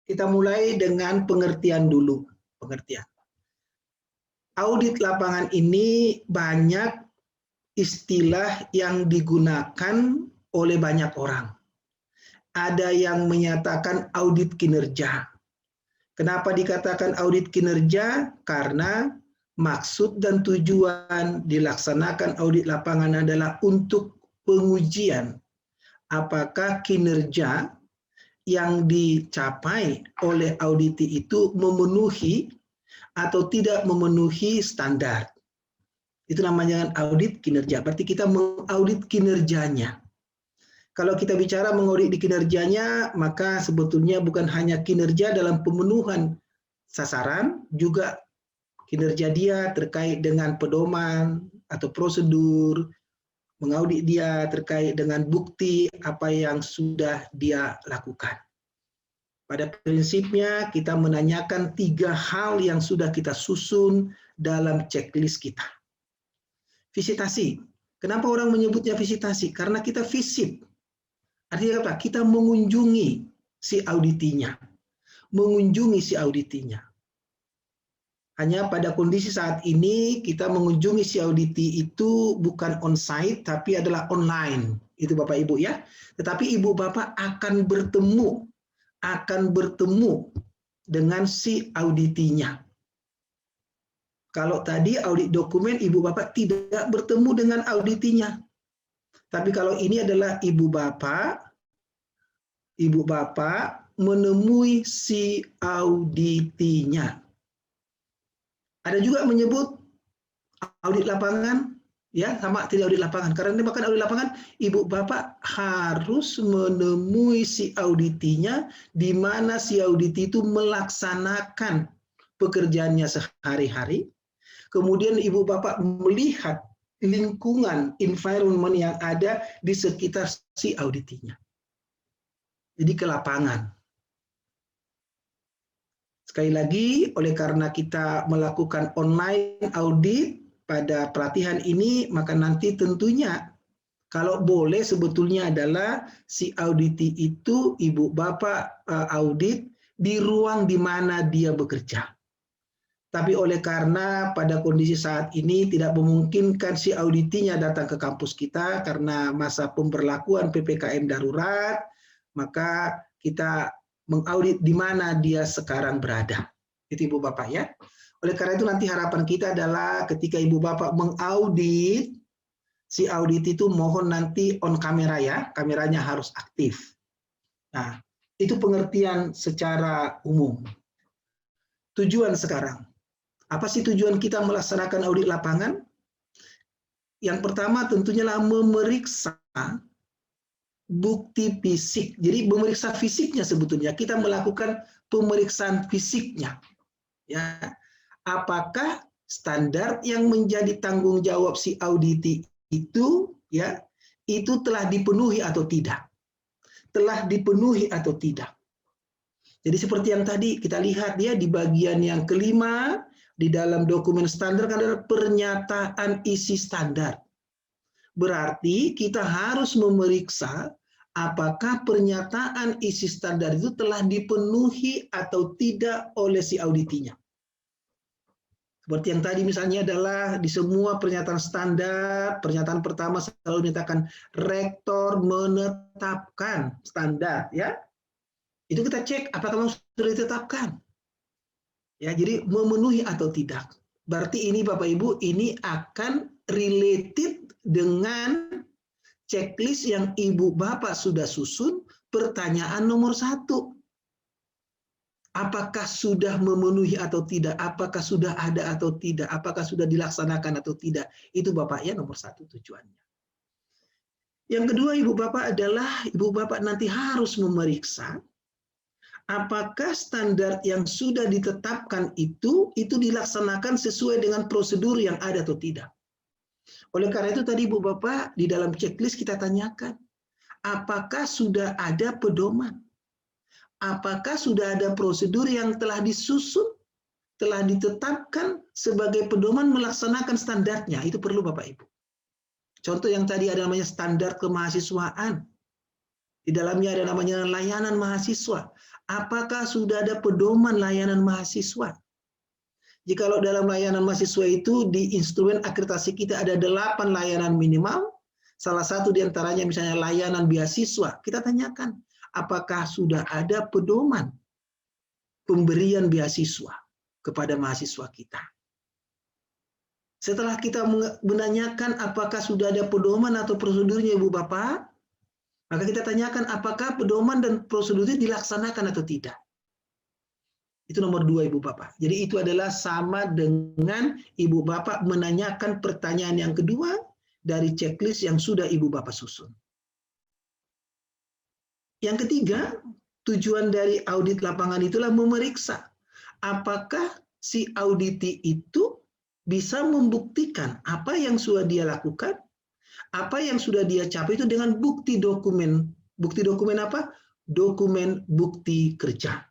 Kita mulai dengan pengertian dulu. Pengertian. Audit lapangan ini banyak istilah yang digunakan oleh banyak orang. Ada yang menyatakan audit kinerja. Kenapa dikatakan audit kinerja? Karena maksud dan tujuan dilaksanakan audit lapangan adalah untuk pengujian apakah kinerja yang dicapai oleh auditi itu memenuhi atau tidak memenuhi standar. Itu namanya audit kinerja. Berarti kita mengaudit kinerjanya. Kalau kita bicara mengaudit di kinerjanya, maka sebetulnya bukan hanya kinerja dalam pemenuhan sasaran, juga kinerja dia terkait dengan pedoman atau prosedur, mengaudit dia terkait dengan bukti apa yang sudah dia lakukan. Pada prinsipnya kita menanyakan 3 hal yang sudah kita susun dalam checklist kita. Visitasi. Kenapa orang menyebutnya visitasi? Karena kita visit. Artinya apa? Kita mengunjungi si auditinya. Mengunjungi si auditinya. Hanya pada kondisi saat ini kita mengunjungi si auditi itu bukan on-site tapi adalah online. Itu Bapak Ibu ya. Tetapi Ibu Bapak akan bertemu dengan si auditinya. Kalau tadi audit dokumen Ibu Bapak tidak bertemu dengan auditinya. Tapi kalau ini adalah Ibu Bapak menemui si auditinya. Ada juga menyebut audit lapangan, ya sama tidak audit lapangan. Karena bahkan audit lapangan, Ibu Bapak harus menemui si auditinya, di mana si auditi itu melaksanakan pekerjaannya sehari-hari. Kemudian Ibu Bapak melihat lingkungan, environment yang ada di sekitar si auditinya. Jadi ke lapangan. Sekali lagi, oleh karena kita melakukan online audit pada pelatihan ini, maka nanti tentunya kalau boleh sebetulnya adalah si auditi itu Ibu Bapak audit di ruang di mana dia bekerja. Tapi oleh karena pada kondisi saat ini tidak memungkinkan si auditinya datang ke kampus kita karena masa pemberlakuan PPKM darurat, maka kita mengaudit di mana dia sekarang berada. Itu Ibu Bapak ya. Oleh karena itu nanti harapan kita adalah ketika Ibu Bapak mengaudit, si audit itu mohon nanti on kamera ya, kameranya harus aktif. Nah, itu pengertian secara umum. Tujuan sekarang. Apa sih tujuan kita melaksanakan audit lapangan? Yang pertama tentunya adalah memeriksa bukti fisik. Jadi memeriksa fisiknya sebetulnya. Kita melakukan pemeriksaan fisiknya. Ya. Apakah standar yang menjadi tanggung jawab si auditi itu ya, itu telah dipenuhi atau tidak? Telah dipenuhi atau tidak? Jadi seperti yang tadi kita lihat ya di bagian yang kelima, di dalam dokumen standar kan ada pernyataan isi standar. Berarti kita harus memeriksa apakah pernyataan isi standar itu telah dipenuhi atau tidak oleh si auditinya. Seperti yang tadi misalnya adalah di semua pernyataan standar, pernyataan pertama selalu menyatakan rektor menetapkan standar ya. Itu kita cek apakah sudah ditetapkan. Ya, jadi memenuhi atau tidak. Berarti ini Bapak Ibu, ini akan related dengan checklist yang Ibu Bapak sudah susun, pertanyaan nomor 1. Apakah sudah memenuhi atau tidak? Apakah sudah ada atau tidak? Apakah sudah dilaksanakan atau tidak? Itu Bapak ya nomor 1 tujuannya. Yang kedua Ibu Bapak adalah, Ibu Bapak nanti harus memeriksa apakah standar yang sudah ditetapkan itu dilaksanakan sesuai dengan prosedur yang ada atau tidak. Oleh karena itu tadi Ibu Bapak di dalam checklist kita tanyakan, apakah sudah ada pedoman? Apakah sudah ada prosedur yang telah disusun, telah ditetapkan sebagai pedoman melaksanakan standarnya? Itu perlu Bapak Ibu. Contoh yang tadi ada namanya standar kemahasiswaan. Di dalamnya ada namanya layanan mahasiswa. Apakah sudah ada pedoman layanan mahasiswa? Jikalau dalam layanan mahasiswa itu di instrumen akreditasi kita ada 8 layanan minimal, salah satu diantaranya misalnya layanan beasiswa, kita tanyakan apakah sudah ada pedoman pemberian beasiswa kepada mahasiswa kita. Setelah kita menanyakan apakah sudah ada pedoman atau prosedurnya Ibu Bapak, maka kita tanyakan apakah pedoman dan prosedurnya dilaksanakan atau tidak. Itu nomor 2 Ibu Bapak. Jadi itu adalah sama dengan Ibu Bapak menanyakan pertanyaan yang kedua dari checklist yang sudah Ibu Bapak susun. Yang ketiga, tujuan dari audit lapangan itulah memeriksa apakah si auditi itu bisa membuktikan apa yang sudah dia lakukan, apa yang sudah dia capai itu dengan bukti dokumen. Bukti dokumen apa? Dokumen bukti kerja.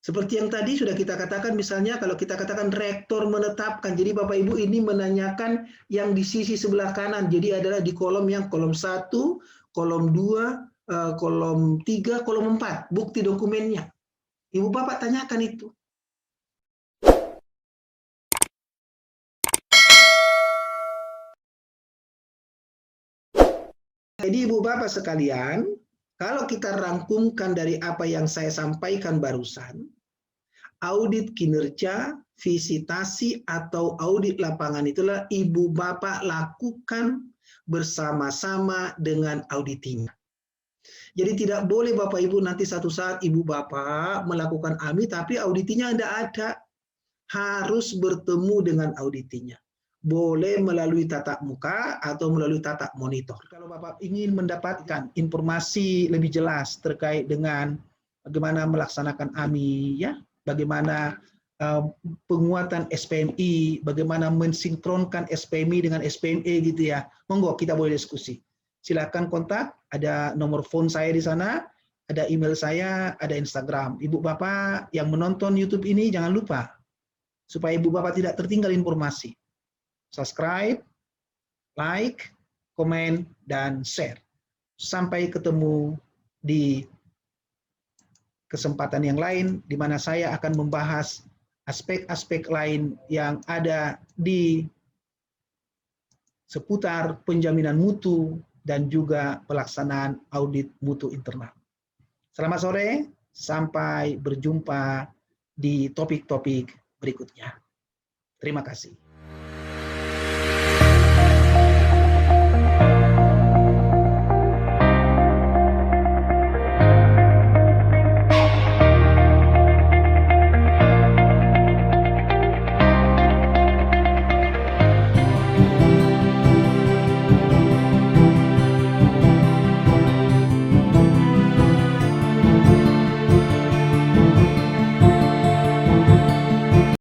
Seperti yang tadi sudah kita katakan, misalnya kalau kita katakan rektor menetapkan, jadi Bapak Ibu ini menanyakan yang di sisi sebelah kanan, jadi adalah di kolom 1, kolom 2, kolom 3, kolom 4, bukti dokumennya. Ibu Bapak tanyakan itu. Jadi Ibu Bapak sekalian, kalau kita rangkumkan dari apa yang saya sampaikan barusan, audit kinerja, visitasi, atau audit lapangan itulah Ibu Bapak lakukan bersama-sama dengan auditinya. Jadi tidak boleh Bapak Ibu nanti satu saat Ibu Bapak melakukan AMI tapi auditinya tidak ada. Harus bertemu dengan auditinya. Boleh melalui tatap muka atau melalui tatap monitor. Kalau Bapak ingin mendapatkan informasi lebih jelas terkait dengan bagaimana melaksanakan AMI, ya, bagaimana penguatan SPMI, bagaimana mensinkronkan SPMI dengan SPME gitu ya. Monggo kita boleh diskusi. Silakan kontak, ada nomor phone saya di sana, ada email saya, ada Instagram. Ibu Bapak yang menonton YouTube ini jangan lupa supaya Ibu Bapak tidak tertinggal informasi. Subscribe, like, komen, dan share. Sampai ketemu di kesempatan yang lain, di mana saya akan membahas aspek-aspek lain yang ada di seputar penjaminan mutu dan juga pelaksanaan audit mutu internal. Selamat sore, sampai berjumpa di topik-topik berikutnya. Terima kasih.